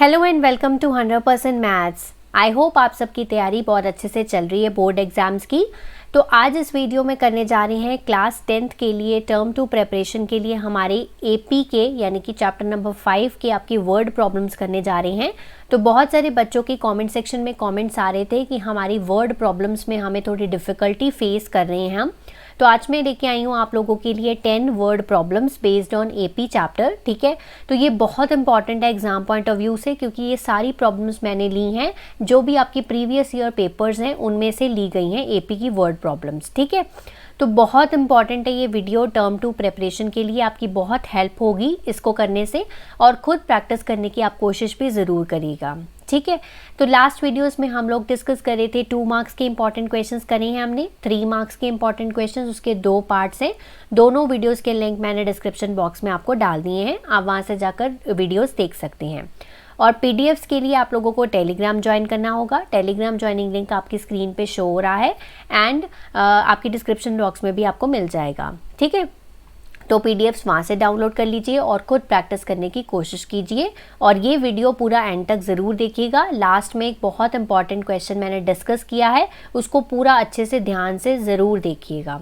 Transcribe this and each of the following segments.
Hello and welcome to 100% maths. I hope आप सबकी तैयारी बहुत अच्छे से चल रही है बोर्ड एग्जाम्स की। तो आज इस वीडियो में करने जा रहे हैं क्लास 10th के लिए टर्म 2 प्रिपरेशन के लिए हमारे एपी के यानी कि चैप्टर नंबर 5 के आपकी वर्ड प्रॉब्लम्स करने जा रहे हैं। तो बहुत सारे बच्चों के कमेंट सेक्शन में कमेंट्स आ रहे थे कि हमारी वर्ड प्रॉब्लम्स में हमें थोड़ी डिफ़िकल्टी फेस कर रहे हैं हम। तो आज मैं लेके आई हूँ आप लोगों के लिए 10 word problems based on AP chapter. ठीक है, तो ये बहुत इंपॉर्टेंट है एग्जाम पॉइंट ऑफ व्यू से, क्योंकि ये सारी प्रॉब्लम्स मैंने ली हैं जो भी आपकी प्रीवियस ईयर पेपर्स हैं उनमें से ली गई हैं एपी की वर्ड प्रॉब्लम्स। ठीक है, तो बहुत इंपॉर्टेंट है ये वीडियो टर्म 2 प्रिपरेशन के लिए, आपकी बहुत हेल्प होगी इसको करने से, और खुद प्रैक्टिस करने की आप कोशिश भी ज़रूर करिएगा। ठीक है, तो लास्ट वीडियोस में हम लोग डिस्कस कर रहे थे 2 मार्क्स के इंपॉर्टेंट क्वेश्चंस करे हैं हमने, 3 मार्क्स के इंपॉर्टेंट क्वेश्चंस, उसके 2 पार्ट्स हैं। दोनों वीडियोस के लिंक मैंने डिस्क्रिप्शन बॉक्स में आपको डाल दिए हैं, आप वहाँ से जाकर वीडियोस देख सकते हैं। और पीडीएफ्स के लिए आप लोगों को टेलीग्राम ज्वाइन करना होगा। टेलीग्राम ज्वाइनिंग लिंक आपकी स्क्रीन पे शो हो रहा है एंड आपकी डिस्क्रिप्शन बॉक्स में भी आपको मिल जाएगा। ठीक है, तो पीडीएफ्स वहाँ से डाउनलोड कर लीजिए और खुद प्रैक्टिस करने की कोशिश कीजिए। और ये वीडियो पूरा एंड तक ज़रूर देखिएगा। लास्ट में एक बहुत इंपॉर्टेंट क्वेश्चन मैंने डिस्कस किया है, उसको पूरा अच्छे से ध्यान से ज़रूर देखिएगा।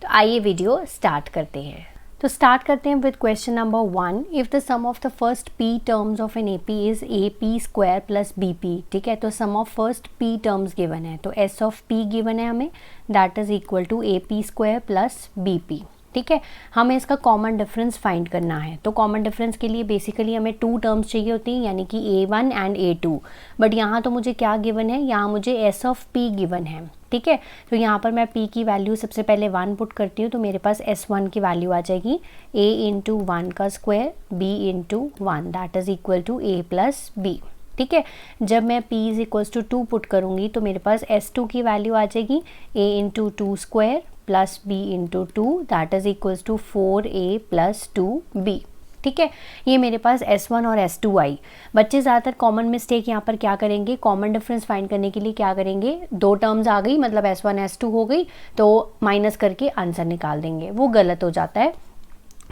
तो आइए वीडियो स्टार्ट करते हैं। तो स्टार्ट करते हैं with question number 1। If the sum of the first P terms of an AP is A P square plus B P. ठीक है, तो sum of first P terms given है, तो एस ऑफ पी गिवन है हमें, that is equal to A P square plus B P. ठीक है, हमें इसका कॉमन डिफरेंस फाइंड करना है। तो कॉमन डिफरेंस के लिए बेसिकली हमें 2 टर्म्स चाहिए होती हैं, यानी कि A1 एंड A2। बट यहाँ तो मुझे क्या गिवन है, यहाँ मुझे S ऑफ P गिवन है। ठीक है, तो यहाँ पर मैं P की वैल्यू सबसे पहले 1 पुट करती हूँ, तो मेरे पास S1 की वैल्यू आ जाएगी A इंटू 1 का square B into 1, that is equal to A plus B। ठीक है, जब मैं P is equals to 2 put करूँगी तो मेरे पास S2 की वैल्यू आ जाएगी A into 2 square plus B into 2, that is equals to 4A plus 2B। ठीक है, ये मेरे पास S1 और S2 आई। बच्चे ज़्यादातर कॉमन मिस्टेक यहाँ पर क्या करेंगे, कॉमन डिफरेंस फाइंड करने के लिए क्या करेंगे, 2 टर्म्स आ गई मतलब S1 S2 हो गई तो माइनस करके आंसर निकाल देंगे। वो गलत हो जाता है,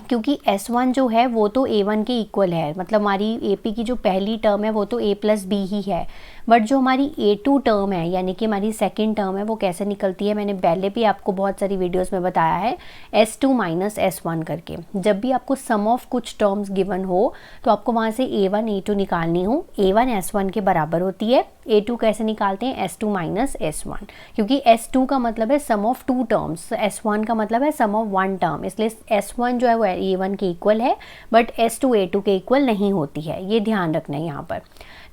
क्योंकि S1 जो है वो तो A1 के इक्वल है, मतलब हमारी AP की जो पहली टर्म है वो तो A प्लस बी ही है। बट जो हमारी A2 टर्म है यानी कि हमारी सेकेंड टर्म है वो कैसे निकलती है, मैंने पहले भी आपको बहुत सारी वीडियोस में बताया है, S2 माइनस S1 करके। जब भी आपको सम ऑफ कुछ टर्म्स गिवन हो तो आपको वहाँ से A1 A2 निकालनी हो, A1 S1 के बराबर होती है। A2 कैसे निकालते हैं, S2 माइनस S1, क्योंकि S2 का मतलब है सम ऑफ 2 टर्म्स, S1 का मतलब है सम ऑफ 1 टर्म, इसलिए S1 जो है वो A1 के इक्वल है बट S2 A2 के इक्वल नहीं होती है, ये ध्यान रखना है यहाँ पर।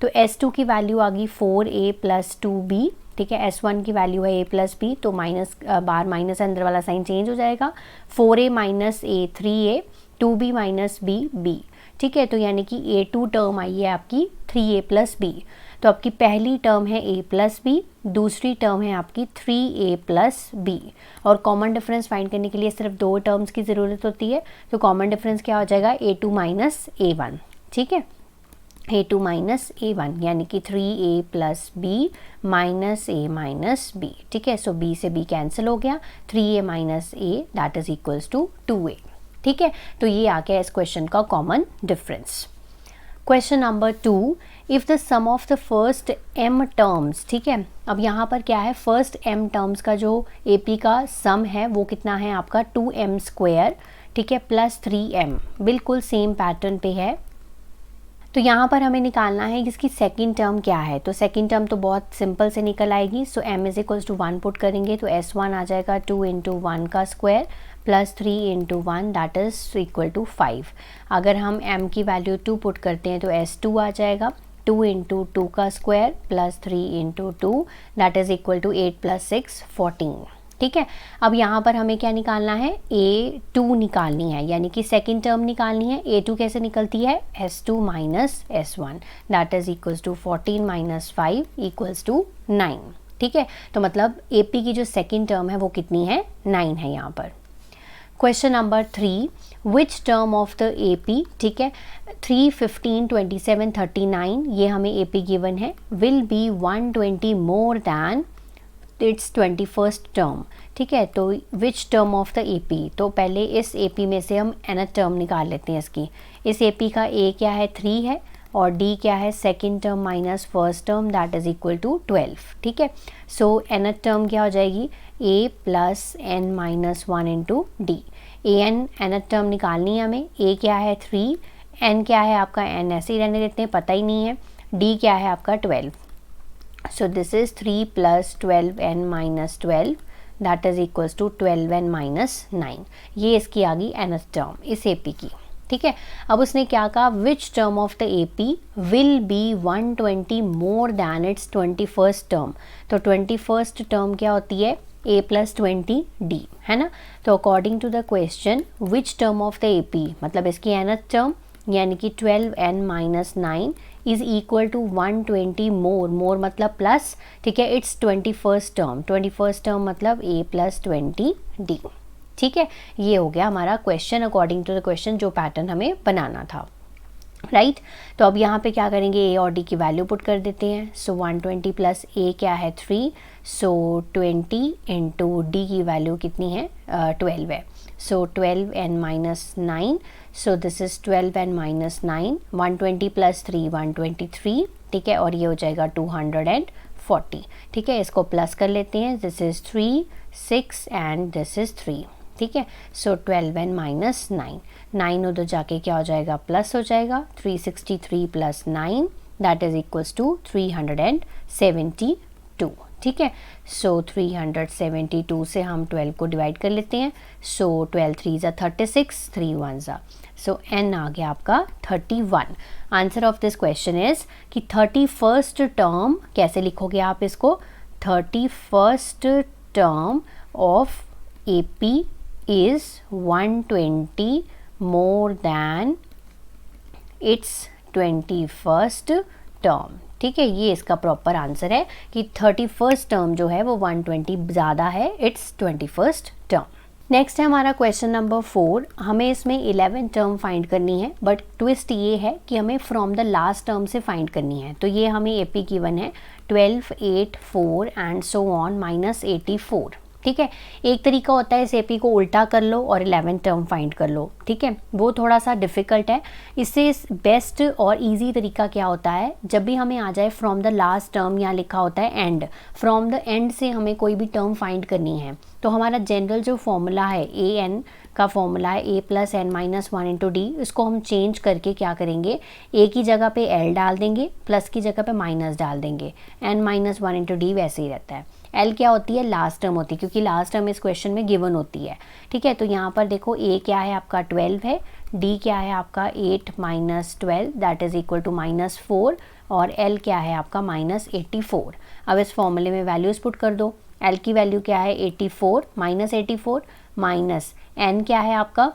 तो S2 की वैल्यू आ गई 4A प्लस 2B। ठीक है, S1 की वैल्यू है A प्लस बी, तो माइनस बार माइनस अंदर वाला साइन चेंज हो जाएगा, 4A minus A 3A, 2B minus B B। ठीक है, तो यानी कि A2 टर्म आई है आपकी 3A प्लस B। तो आपकी पहली टर्म है A प्लस बी, दूसरी टर्म है आपकी 3A प्लस बी। और कॉमन डिफरेंस फाइंड करने के लिए सिर्फ 2 टर्म्स की ज़रूरत होती है, तो कॉमन डिफरेंस क्या हो जाएगा, A2 माइनस A1। ठीक है, A2 माइनस A1 यानी कि 3A plus B minus A minus B। ठीक है, सो B से B कैंसिल हो गया, 3A minus A that is equals to 2A। ठीक है, तो ये आ गया इस क्वेश्चन का common difference. Question number 2, if the sum of the first m terms. ठीक है, अब यहाँ पर क्या है, फर्स्ट m टर्म्स का जो AP का सम है वो कितना है आपका 2m स्क्वायर। ठीक है, प्लस 3m, बिल्कुल सेम पैटर्न पे है। तो यहाँ पर हमें निकालना है इसकी सेकंड टर्म क्या है। तो सेकंड टर्म तो बहुत सिंपल से निकल आएगी। So m is equals to 1 put करेंगे तो S1 आ जाएगा 2 इंटू 1 का square plus 3 into 1 that is equal to 5। अगर हम m की वैल्यू 2 पुट करते हैं तो S2 आ जाएगा 2 इंटू 2 का square plus 3 into 2 that is equal to 8 plus 6 14। ठीक है, अब यहाँ पर हमें क्या निकालना है, A2 निकालनी है, यानी कि सेकंड टर्म निकालनी है। A2 कैसे निकलती है, S2 minus S1 that is equals to 14 minus 5 equals to 9। ठीक है, तो मतलब AP की जो सेकंड टर्म है वो कितनी है, 9 है यहाँ पर। Question number 3, which term of the AP। ठीक है, 3, 15, 27, 39 ये हमें AP गिवन है, will be 120 more than it's 21st term. ठीक है, तो विच टर्म ऑफ द AP, तो पहले इस AP में से हम nth टर्म निकाल लेते हैं इसकी। इस AP का A क्या है, 3 है, और डी क्या है, second term minus first term, that is equal to 12, ठीक है। सो nth टर्म क्या हो जाएगी, a plus n minus 1 into D. nth term निकालनी है हमें, a क्या है 3, n क्या है आपका, n ऐसे ही रहने देते हैं, पता ही नहीं है, d क्या है आपका 12। So this is 3 plus 12n minus 12, that is equals to 12n minus 9। ये इसकी आ गई nth टर्म इस AP की, ठीक है। अब उसने क्या कहा, विच term of the AP will be 120 more than it's 21st term. तो 21st टर्म क्या होती है, a प्लस 20d, है ना। तो according to the question which term of the AP, मतलब इसकी nth टर्म यानी कि 12n minus 9 is equal to 120 more मतलब प्लस, ठीक है, it's 21st term, 21st term मतलब a प्लस 20d, ठीक है। ये हो गया हमारा question according to the question, जो पैटर्न हमें बनाना था, राइट। तो अब यहाँ पे क्या करेंगे, a और d की वैल्यू पुट कर देते हैं। सो 120 प्लस a क्या है 3, सो 20 इंटू डी की वैल्यू कितनी है 12 है। सो 12n minus 9, so this is 12n minus 9, 120 plus 3 123, ठीक है, और ये हो जाएगा 240, ठीक है। इसको प्लस कर लेते हैं, this is 3 6 and this is 3, ठीक है। सो 12n माइनस 9 उधर जाके क्या हो जाएगा, प्लस हो जाएगा, 363 plus 9 that is equals to 372, ठीक है। सो 372 से हम 12 को डिवाइड कर लेते हैं। सो 12 3 ज़ा 36, 3 1 ज़ा, सो n आ गया आपका 31। Answer of this question is कि 31st टर्म कैसे लिखोगे आप इसको, 31st term of AP is 120 more than its 21st term, ठीक है। ये इसका प्रॉपर आंसर है कि 31st टर्म जो है वो 120 ज़्यादा है इट्स 21st टर्म। नेक्स्ट है हमारा क्वेश्चन नंबर 4। हमें इसमें 11 टर्म फाइंड करनी है, बट ट्विस्ट ये है कि हमें फ्रॉम द लास्ट टर्म से फाइंड करनी है। तो ये हमें AP गिवन है 12 8 4 एंड सो ऑन माइनस 84, ठीक है। एक तरीका होता है इस AP को उल्टा कर लो और 11 टर्म फाइंड कर लो, ठीक है, वो थोड़ा सा डिफ़िकल्ट है। इससे बेस्ट और इजी तरीका क्या होता है, जब भी हमें आ जाए फ्रॉम द लास्ट टर्म, यहाँ लिखा होता है एंड, फ्रॉम द एंड से हमें कोई भी टर्म फाइंड करनी है, तो हमारा जनरल जो फॉर्मूला है an का फॉर्मूला है a plus n minus 1 into D, इसको हम चेंज करके क्या करेंगे, a की जगह पे l डाल देंगे, प्लस की जगह पे माइनस डाल देंगे, n माइनस 1 इंटू डी वैसे ही रहता है। l क्या होती है, लास्ट टर्म होती है, क्योंकि लास्ट टर्म इस क्वेश्चन में गिवन होती है, ठीक है। तो यहाँ पर देखो a क्या है आपका 12 है, d क्या है आपका 8 minus 12 that is equal to minus 4, और l क्या है आपका माइनस 84। अब इस फॉर्मूले में वैल्यूज़ पुट कर दो, l की वैल्यू क्या है 84 माइनस 84 माइनस n क्या है आपका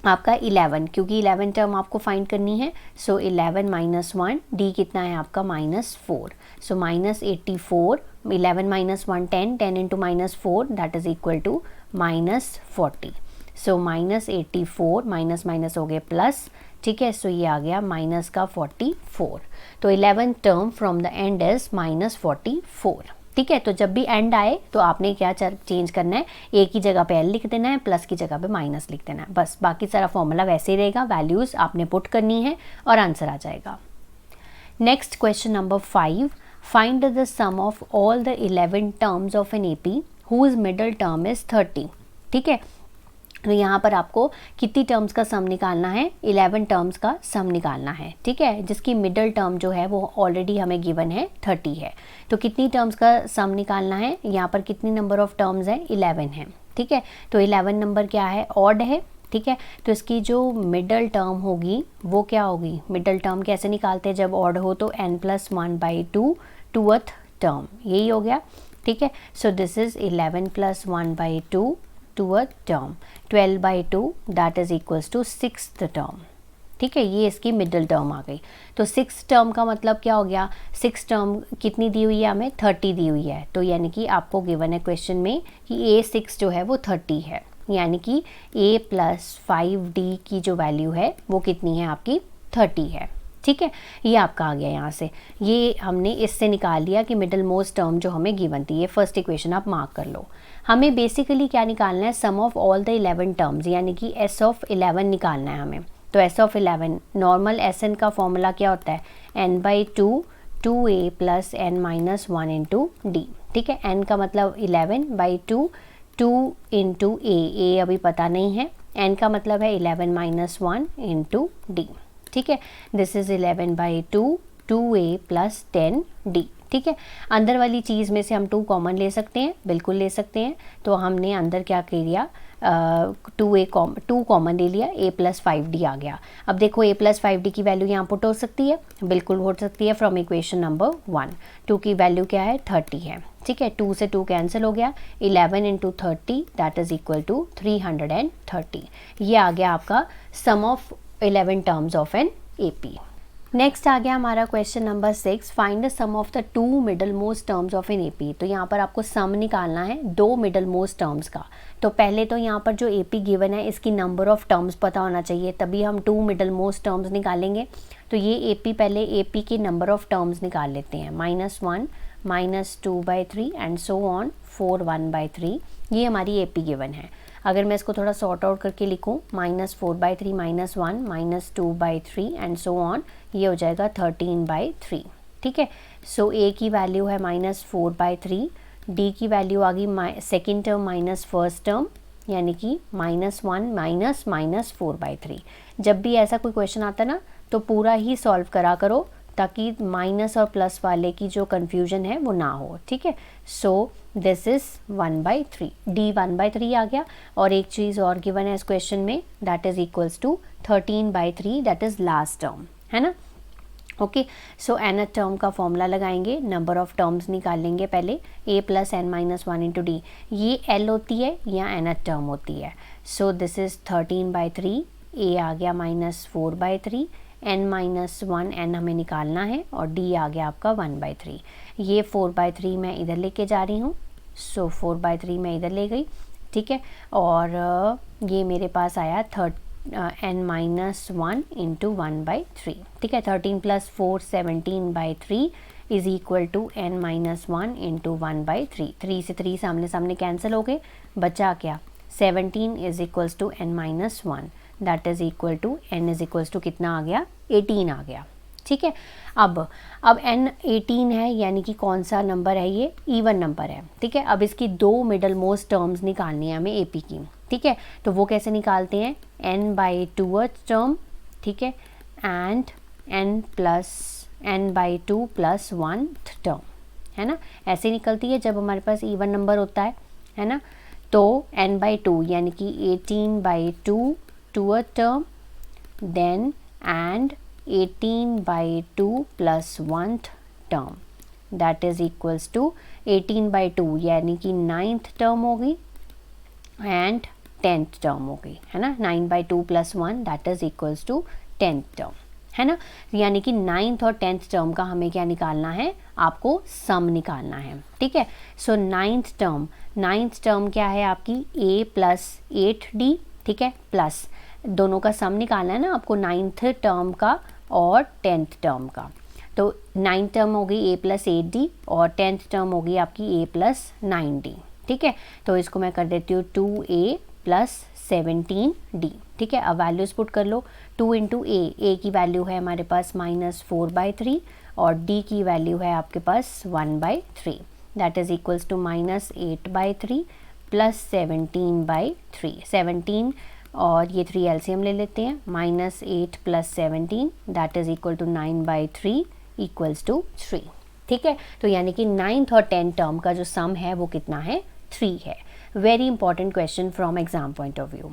11, क्योंकि 11 टर्म आपको फाइंड करनी है। सो 11 माइनस 1, डी कितना है आपका माइनस 4, सो माइनस 84, 11 माइनस 1 10, 10 into minus 4 that is equal to minus 40। So minus 84 minus minus हो गए प्लस, ठीक है। सो ये आ गया माइनस का 44। तो 11 term from the end is minus 44, ठीक है। तो जब भी एंड आए तो आपने क्या चेंज करना है, a की जगह पे l लिख देना है, प्लस की जगह पे माइनस लिख देना है, बस। बाकी सारा फॉर्मूला वैसे ही रहेगा, वैल्यूज़ आपने पुट करनी है और आंसर आ जाएगा। Next question number 5, find the sum of all the 11 terms of an AP whose middle term is 30, ठीक है। तो यहाँ पर आपको कितनी टर्म्स का सम निकालना है, 11 टर्म्स का सम निकालना है, ठीक है, जिसकी मिडल टर्म जो है वो ऑलरेडी हमें गिवन है 30 है। तो कितनी टर्म्स का सम निकालना है, यहाँ पर कितनी नंबर ऑफ टर्म्स हैं, 11 है, ठीक है। तो 11 नंबर क्या है, ऑड है, ठीक है। तो इसकी जो मिडल टर्म होगी वो क्या होगी, मिडल टर्म कैसे निकालते हैं जब ऑड हो, तो n+1/2 2th टर्म, यही हो गया, ठीक है। So this is 11 + 1/2 2th term, 12/2 that is equals to 6th term, ठीक है। ये इसकी मिडल टर्म आ गई। तो 6 टर्म का मतलब क्या हो गया, 6 टर्म कितनी दी हुई है हमें, 30 दी हुई है। तो यानी कि आपको गिवन है क्वेश्चन में कि A6 जो है वो 30 है, यानी कि a + 5d की जो वैल्यू है वो कितनी है आपकी 30 है, ठीक है। ये आपका आ गया यहाँ से, ये हमने इससे निकाल लिया कि मिडल मोस्ट टर्म जो हमें गिवन थी। ये फर्स्ट इक्वेशन आप मार्क कर लो। हमें बेसिकली क्या निकालना है, सम ऑफ ऑल द 11 टर्म्स, यानी कि s ऑफ 11 निकालना है हमें। तो s ऑफ 11 नॉर्मल Sn का फॉर्मूला क्या होता है, n/2 2a plus n minus 1 into D. ठीक है, n का मतलब 11/2 2 इंटू a अभी पता नहीं है, n का मतलब है 11 माइनस 1 इंटू डी। ठीक है, this is 11/2 2a plus 10d। ठीक है, अंदर वाली चीज़ में से हम 2 कॉमन ले सकते हैं, बिल्कुल ले सकते हैं। तो हमने अंदर क्या किया, 2 कॉमन ले लिया, a प्लस 5d आ गया। अब देखो a प्लस 5d की वैल्यू यहाँ पुट हो सकती है, बिल्कुल हो सकती है फ्रॉम इक्वेशन नंबर 1। 2 की वैल्यू क्या है, 30 है। ठीक है, 2 से 2 कैंसिल हो गया, 11 into 30 that is equal to 330। ये आ गया आपका sum of 11 terms of an AP। Next आ गया हमारा question number 6, find the sum of the 2 middle most terms of an AP। तो यहाँ पर आपको सम निकालना है 2 मिडल मोस्ट टर्म्स का। तो पहले तो यहाँ पर जो AP गिवन है इसकी नंबर ऑफ टर्म्स पता होना चाहिए, तभी हम 2 मिडल मोस्ट टर्म्स निकालेंगे। तो ये AP पहले AP के नंबर ऑफ टर्म्स निकाल लेते हैं, -1 -2/3 एंड सो ऑन 4 1/3। ये हमारी AP गिवन है। अगर मैं इसको थोड़ा सॉर्ट आउट करके लिखूँ, -4/3 -1 -2/3 एंड सो ऑन, ये हो जाएगा 13/3। ठीक है, सो A की वैल्यू है -4/3, D की वैल्यू आ गई second term minus first term, यानी कि -1 -4/3। जब भी ऐसा कोई क्वेश्चन आता है ना, तो पूरा ही सॉल्व करा करो, ताकि माइनस और प्लस वाले की जो कन्फ्यूजन है वो ना हो। ठीक है, सो दिस इज 1/3, D 1/3 आ गया। और एक चीज़ और गिवन है इस क्वेश्चन में, that is equals to 13/3, that is last term, है ना। ओके, सो nth टर्म का फॉर्मूला लगाएंगे, नंबर ऑफ टर्म्स निकाल लेंगे पहले, a plus n minus 1 into D. ये l होती है या nth टर्म होती है। सो दिस इज 13/3, a आ गया -4/3, n माइनस 1 n हमें निकालना है, और d आ गया आपका 1/3। ये 4/3 मैं इधर लेके जा रही हूँ, सो 4/3 मैं इधर ले गई। ठीक है, और ये मेरे पास आया n माइनस 1 इंटू 1/3। ठीक है, 13 plus 4 17/3 is equal to n minus 1 into 1/3। 3 से 3 सामने सामने कैंसिल हो गए, बचा क्या, 17 is equals to n minus 1, that is equal to n is equals to कितना आ गया, 18 आ गया। ठीक है, अब n 18 है, यानी कि कौन सा नंबर है, ये इवन नंबर है। ठीक है, अब इसकी 2 मिडल मोस्ट टर्म्स निकालनी है हमें AP की। ठीक है, तो वो कैसे निकालते हैं, n/2 टर्म, ठीक है, एंड n/2 प्लस 1 टर्म, है ना। ऐसे निकलती है जब हमारे पास इवन नंबर होता है ना। तो n/2 यानी कि 18/2 term, then and 18/2 plus 1 term, that is equals to 18/2 यानी कि 9th टर्म होगी एंड 10th टर्म हो गई, है ना। 9/2 plus 1 that is equals to 10th term, है ना। यानी कि 9th और 10th टर्म का हमें क्या निकालना है, आपको सम निकालना है। ठीक है, सो 9th टर्म क्या है आपकी, a प्लस 8d। ठीक है, प्लस दोनों का सम निकालना है ना आपको, 9th टर्म का और 10th टर्म का। तो 9th टर्म हो गई a प्लस 8d और 10th टर्म हो गई आपकी a प्लस 9d। ठीक है, तो इसको मैं कर देती हूँ 2a प्लस 17d। ठीक है, अब वैल्यूज पुट कर लो, 2 इंटू a की वैल्यू है हमारे पास -4/3 और d की वैल्यू है आपके पास 1/3, that is equals to -8/3 plus 17/3। 17 और ये 3 एलसीएम ले लेते हैं, -8 plus 17 that is equal to 9/3 equals to 3। ठीक है, तो यानी कि 9th और 10th टर्म का जो सम है वो कितना है, 3 है। Very important question from exam point of view.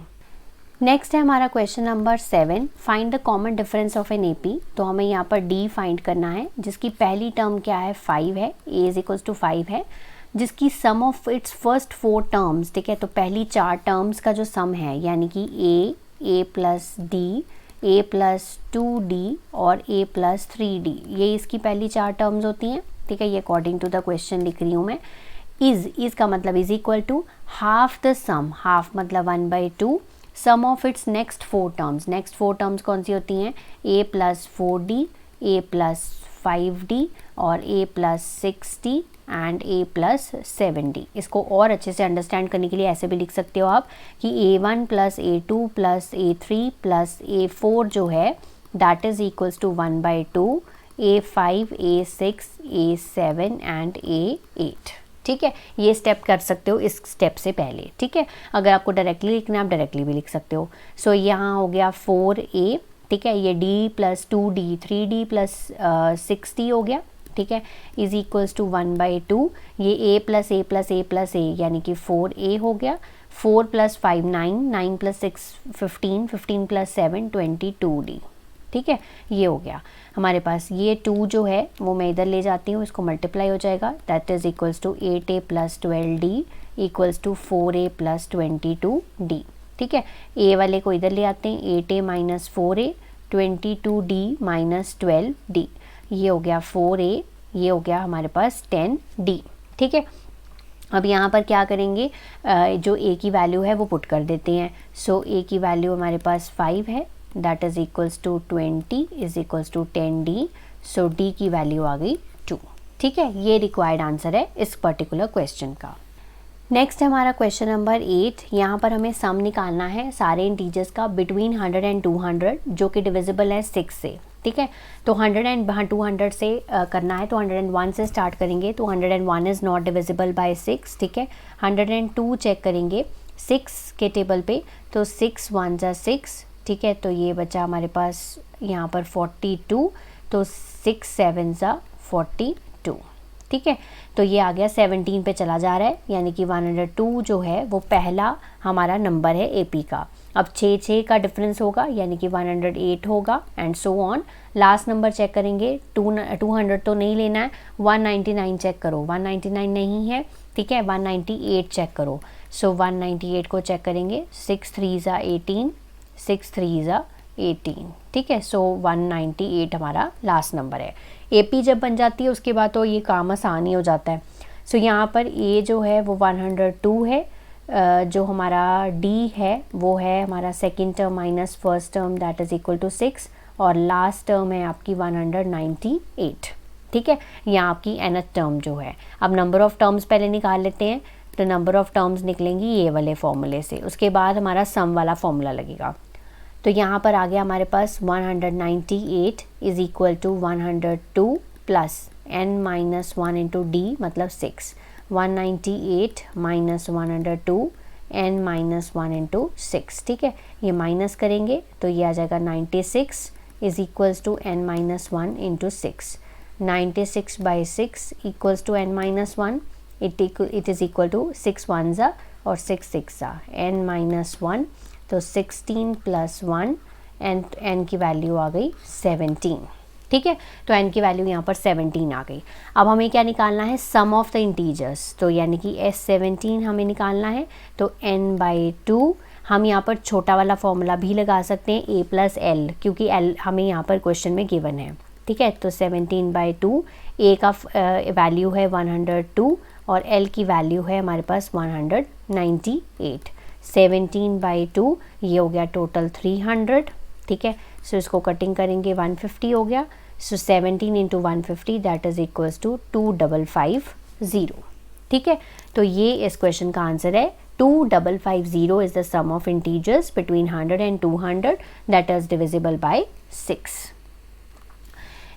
Next है हमारा question number 7, find the common difference of an AP। तो हमें यहाँ पर D फाइंड करना है, जिसकी पहली टर्म क्या है, 5 है, a इज इक्वल्स टू 5 है, जिसकी सम ऑफ इट्स फर्स्ट 4 टर्म्स। ठीक है, तो पहली 4 टर्म्स का जो सम है, यानी कि a plus d, a plus 2d और a प्लस 3d, ये इसकी पहली 4 टर्म्स होती हैं। ठीक है, ये अकॉर्डिंग टू द क्वेश्चन लिख रही हूँ मैं। इज का मतलब is equal to half the sum, half मतलब 1/2 sum of its next 4 terms. Next 4 terms कौन सी होती हैं, a plus 4d, a plus 5d और a plus 6d and a plus 7d। इसको और अच्छे से अंडरस्टैंड करने के लिए ऐसे भी लिख सकते हो आप कि a1 plus a2 plus a3 plus a4 जो है that is equals to 1/2 a5 a6 a7 and a8। ठीक है, ये स्टेप कर सकते हो इस स्टेप से पहले। ठीक है, अगर आपको डायरेक्टली लिखना है आप डायरेक्टली भी लिख सकते हो। सो यहाँ हो गया 4a, ठीक है, ये d plus 2d 3d plus 6d हो गया। ठीक है, इज इक्वल्स टू 1/2 ये a plus a plus a plus a यानी कि 4a हो गया। 4 प्लस 5 9, 9 प्लस 6 15, 15 प्लस 7 22d। ठीक है, ये हो गया हमारे पास। ये 2 जो है वो मैं इधर ले जाती हूँ, इसको मल्टीप्लाई हो जाएगा, that is equals to 8a plus 12d equals to 4a plus 22d। ठीक है, a वाले को इधर ले आते हैं, 8a minus 4a 22d minus 12d, ये हो गया 4a, ये हो गया हमारे पास 10d। ठीक है, अब यहाँ पर क्या करेंगे, जो a की वैल्यू है वो पुट कर देते हैं। सो a की वैल्यू हमारे पास 5 है, that is equals to 20 is equals to 10d। So d की वैल्यू आ गई 2। ठीक है, ये रिक्वायर्ड आंसर है इस पर्टिकुलर क्वेश्चन का। नेक्स्ट है हमारा क्वेश्चन नंबर 8। यहाँ पर हमें सम निकालना है सारे इंटीजर्स का बिटवीन 100 एंड 200 जो कि डिविजिबल है 6 से। ठीक है, तो 100 एंड 200 से करना है तो 101 से स्टार्ट करेंगे, तो 101 इज़ नॉट डिविजिबल बाय 6। ठीक है, 102 चेक करेंगे 6 के टेबल पे, तो 6 1 जा 6। ठीक है, तो ये बचा हमारे पास यहाँ पर 42, तो 6 7 जा 42। ठीक है, तो ये आ गया 17 पे चला जा रहा है, यानी कि 102 जो है वो पहला हमारा नंबर है एपी का। अब 6 का डिफरेंस होगा यानी कि 108 होगा and so on. Last number check करेंगे, 200 तो नहीं लेना है, 199 चेक करो, 199 नहीं है। ठीक है, 198 चेक करो। सो 198 को चेक करेंगे, 6 3 जा 18, 6 3 जा 18। ठीक है, सो 198 हमारा लास्ट नंबर है। एपी जब बन जाती है उसके बाद तो ये काम आसान ही हो जाता है। सो यहाँ पर ए जो है वो 102 है, जो हमारा डी है वो है हमारा second term minus first term that is equal to 6, और लास्ट टर्म है आपकी 198। ठीक है, यहाँ आपकी nth टर्म जो है। अब नंबर ऑफ़ टर्म्स पहले निकाल लेते हैं, तो नंबर ऑफ़ टर्म्स निकलेंगी ये वाले फॉर्मूले से, उसके बाद हमारा सम वाला फॉर्मूला लगेगा। तो यहाँ पर आ गया हमारे पास 198 is equal to 102 plus n minus 1 into D मतलब 6, 198 माइनस 102 n माइनस 1 इंटू 6। ठीक है, ये माइनस करेंगे तो ये आ जाएगा 96 is equals to n minus 1 into 6। 96 by 6 equals to n minus 1, it is equal to 6 1 ज़ा और 6 6 ज़ा n माइनस 1, तो 16 प्लस 1 एंड n की वैल्यू आ गई 17। ठीक है, तो n की वैल्यू यहाँ पर 17 आ गई। अब हमें क्या निकालना है, सम ऑफ द इंटीजर्स, तो यानी कि S17 हमें निकालना है। तो n/2 हम यहाँ पर छोटा वाला फॉर्मूला भी लगा सकते हैं a प्लस l, क्योंकि l हमें यहाँ पर क्वेश्चन में गिवन है। ठीक है, तो 17/2, a का वैल्यू है 102 और l की वैल्यू है हमारे पास 198। 17/2 ये हो गया टोटल 300। ठीक है, सो इसको कटिंग करेंगे 150 हो गया। So 17 into 150 that is equals to 2550। ठीक है, तो ये इस क्वेश्चन का आंसर है। 2550 is the sum of integers between 100 and 200 that is divisible by 6।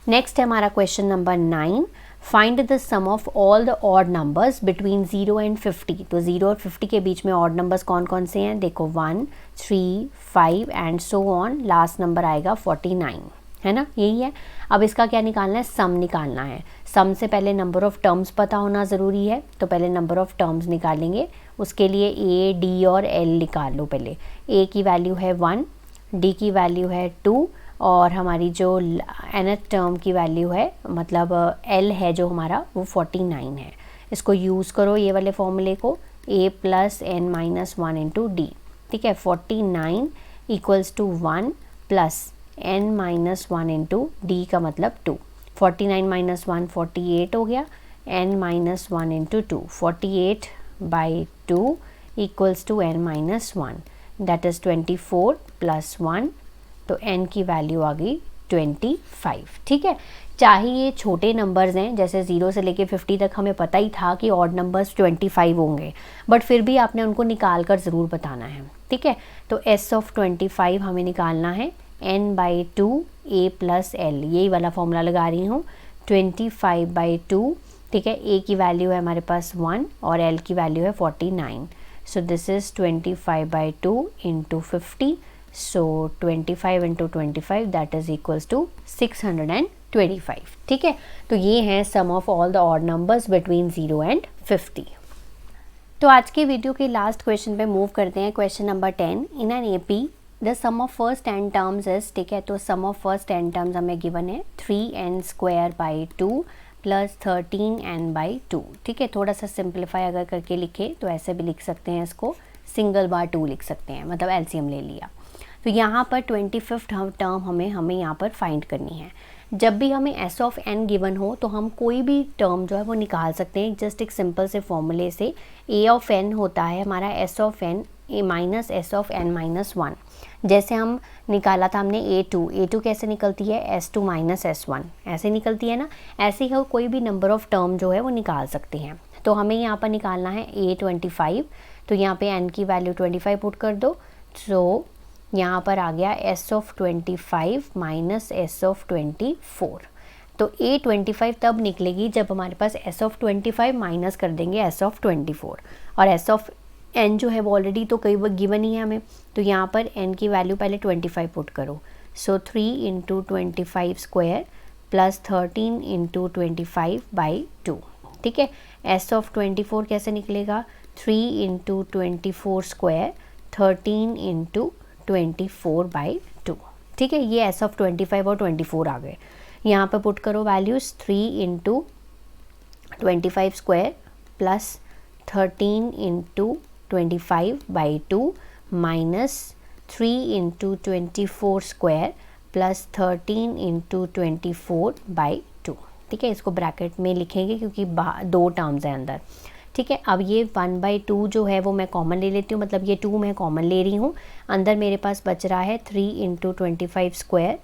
Next है हमारा question number 9। Find the sum of all the odd numbers between 0 and 50। तो 0 और 50 के बीच में ऑड नंबर्स कौन कौन से हैं, देखो 1 3 5 and so on, last number आएगा 49, है ना, यही है। अब इसका क्या निकालना है, सम निकालना है। सम से पहले नंबर ऑफ़ टर्म्स पता होना ज़रूरी है, तो पहले नंबर ऑफ़ टर्म्स निकालेंगे। उसके लिए a, d और l निकाल लो पहले। a की वैल्यू है 1, d की वैल्यू है 2 और हमारी जो nth टर्म की वैल्यू है मतलब l है जो हमारा वो 49 है। इसको यूज़ करो ये वाले फॉर्मूले को, a plus n minus 1 into D. ठीक है, 49 equals to 1 plus n minus 1 into D का मतलब 2। 49 माइनस 1 48 हो गया, n minus 1 into 2, 48/2 equals to n minus 1 that is 24 plus 1, तो n की वैल्यू आ गई 25। ठीक है, चाहे ये छोटे नंबर्स हैं, जैसे 0 से लेके 50 तक हमें पता ही था कि ऑड नंबर्स 25 होंगे, बट फिर भी आपने उनको निकाल कर ज़रूर बताना है। ठीक है, तो s ऑफ 25 हमें निकालना है n/2 a प्लस l, यही वाला फॉर्मूला लगा रही हूँ। 25/2, ठीक है, a की वैल्यू है हमारे पास 1 और l की वैल्यू है 49। So this is 25/2 into 50। So 25 into 25 that is equals to 625। ठीक है, तो ये हैं sum of all the odd numbers between 0 and 50। तो आज के वीडियो के लास्ट क्वेश्चन पे मूव करते हैं। Question number 10, in an AP the sum of first n terms is, ठीक है, तो sum of first n terms हमें गिवन है 3n² प्लस 13n/2। ठीक है, थोड़ा सा सिंप्लीफाई अगर करके लिखे तो ऐसे भी लिख सकते हैं, इसको सिंगल बार 2 लिख सकते हैं, मतलब एलसीएम ले लिया। तो यहाँ पर 25th टर्म हमें यहाँ पर फाइंड करनी है। जब भी हमें s ऑफ n गिवन हो तो हम कोई भी टर्म जो है वो निकाल सकते हैं जस्ट एक सिंपल से फॉर्मूले से। a ऑफ n होता है हमारा s of n a minus s of n-1। जैसे हम निकाला था हमने a2 कैसे निकलती है, s2 माइनस s1, ऐसे निकलती है ना। ऐसे ही कोई भी नंबर ऑफ टर्म जो है वो निकाल सकते हैं। तो हमें यहाँ पर निकालना है a25, तो यहाँ पे n की वैल्यू 25 पुट कर दो। सो यहाँ पर आ गया s of 25 minus s of 24। तो a25 तब निकलेगी जब हमारे पास s ऑफ 25 माइनस कर देंगे s ऑफ 24, और s ऑफ n जो है वो ऑलरेडी तो कई बार गिवन ही है हमें, तो यहाँ पर n की वैल्यू पहले 25 पुट करो। सो 3 इंटू 25² प्लस 13 इंटू 25/2। ठीक है, s ऑफ 24 कैसे निकलेगा, 3 इंटू 24², 13 इंटू 24/2। ठीक है, ये s ऑफ 25 और 24 आ गए। यहाँ पे पुट करो values, 3 into 25² plus 13 into 25/2 minus 3 into 24² plus 13 into 24/2। ठीक है, इसको ब्रैकेट में लिखेंगे क्योंकि 2 टर्म्स हैं अंदर। ठीक है, अब ये 1/2 जो है वो मैं कॉमन ले लेती हूँ, मतलब ये 2 मैं कॉमन ले रही हूँ। अंदर मेरे पास बच रहा है 3 into 25²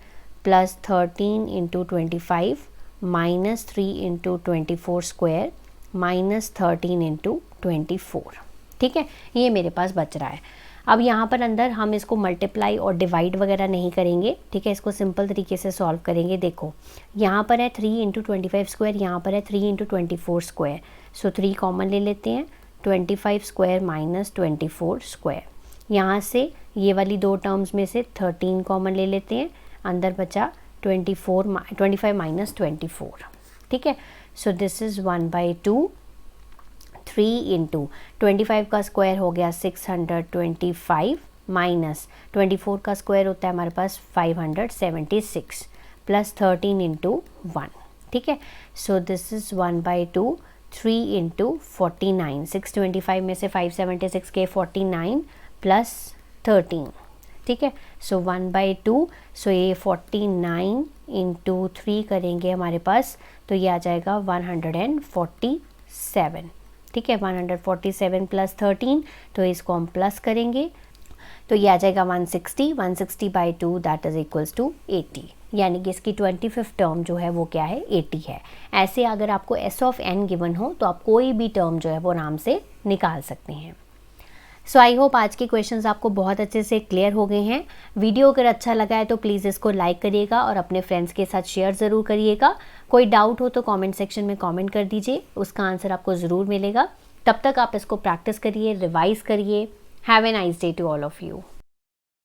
plus 13 into 25 minus 3 into 24² minus 13 into 24। ठीक है, ये मेरे पास बच रहा है। अब यहाँ पर अंदर हम इसको मल्टीप्लाई और डिवाइड वगैरह नहीं करेंगे। ठीक है, इसको सिंपल तरीके से सॉल्व करेंगे। देखो यहाँ पर है 3 इंटू 25², यहाँ पर है 3 इंटू 24²। सो 3 कॉमन ले लेते हैं, 25² माइनस 24²। यहाँ से ये वाली 2 टर्म्स में से 13 कॉमन ले लेते हैं, अंदर बचा 25 माइनस 24। ठीक है, सो दिस इज़ 1/2। 3 इंटू 25 का स्क्वायर हो गया 625 माइनस 24 का स्क्वायर होता है हमारे पास 576 प्लस 13 इंटू 1। ठीक है, सो दिस इज़ 1/2। 3 इंटू 49, 625 में से 576 के 49 प्लस 13। ठीक है, सो 1/2। सो ये 49 इंटू 3 करेंगे हमारे पास, तो ये आ जाएगा 147। ठीक है, 147 प्लस 13, तो इसको हम प्लस करेंगे तो ये आ जाएगा 160। 160/2 दैट इज़ इक्वल्स टू 80, यानी कि इसकी 25th टर्म जो है वो क्या है, 80 है। ऐसे अगर आपको s ऑफ n गिवन हो तो आप कोई भी टर्म जो है वो आराम से निकाल सकते हैं। सो आई होप आज के क्वेश्चंस आपको बहुत अच्छे से क्लियर हो गए हैं। वीडियो अगर अच्छा लगा है तो प्लीज़ इसको लाइक करिएगा और अपने फ्रेंड्स के साथ शेयर ज़रूर करिएगा। कोई डाउट हो तो कमेंट सेक्शन में कमेंट कर दीजिए, उसका आंसर आपको ज़रूर मिलेगा। तब तक आप इसको प्रैक्टिस करिए, रिवाइज़ करिए। Have a nice day to all of you.